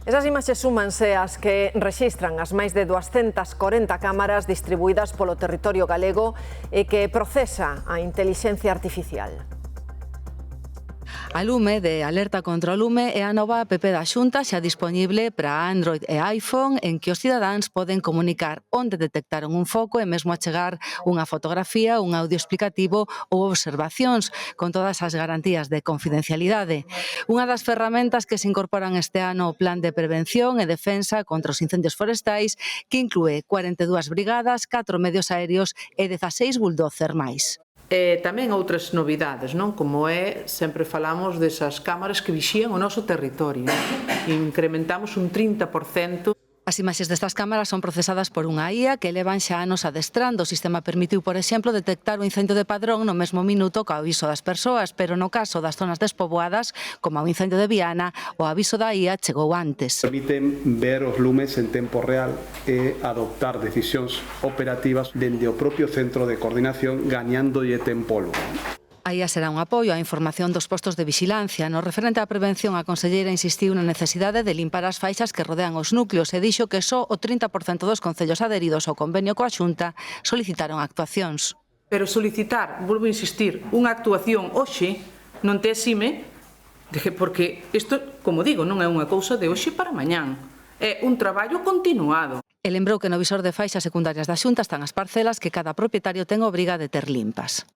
Esas imaxes súmanse ás que rexistran as máis de 240 cámaras distribuídas polo territorio galego e que procesa a intelixencia artificial. A Lume, de Alerta contra o Lume, é a nova app da Xunta xa dispoñible para Android e iPhone, en que os cidadáns poden comunicar onde detectaron un foco e mesmo achegar unha fotografía, un audio explicativo ou observacións, con todas as garantías de confidencialidade. Unha das ferramentas que se incorporan este ano ao Plan de Prevención e Defensa contra os Incendios Forestais, que inclúe 42 brigadas, 4 medios aéreos e 16 bulldozer máis. E tamén outras novidades, non? Como sempre falamos desas cámaras que vixían o noso territorio. Incrementamos un 30%. As imaxes destas cámaras son procesadas por unha IA que levan xa anos adestrando. O sistema permitiu, por exemplo, detectar o incendio de Padrón no mesmo minuto co aviso das persoas, pero no caso das zonas despoboadas, como o incendio de Viana, o aviso da IA chegou antes. Permiten ver os lumes en tempo real e adoptar decisións operativas dende o propio centro de coordinación, gañándolle tempo ao lume. A IA será un apoio á información dos postos de vixilancia. No referente á prevención, a conselleira insistiu na necesidade de limpar as faixas que rodean os núcleos e dixo que só o 30% dos concellos adheridos ao convenio coa Xunta solicitaron actuacións. Pero solicitar, volvo a insistir, unha actuación hoxe non te exime, porque isto, como digo, non é unha cousa de hoxe para mañán. É un traballo continuado. E lembrou que no visor de faixas secundarias da Xunta están as parcelas que cada propietario ten obriga de ter limpas.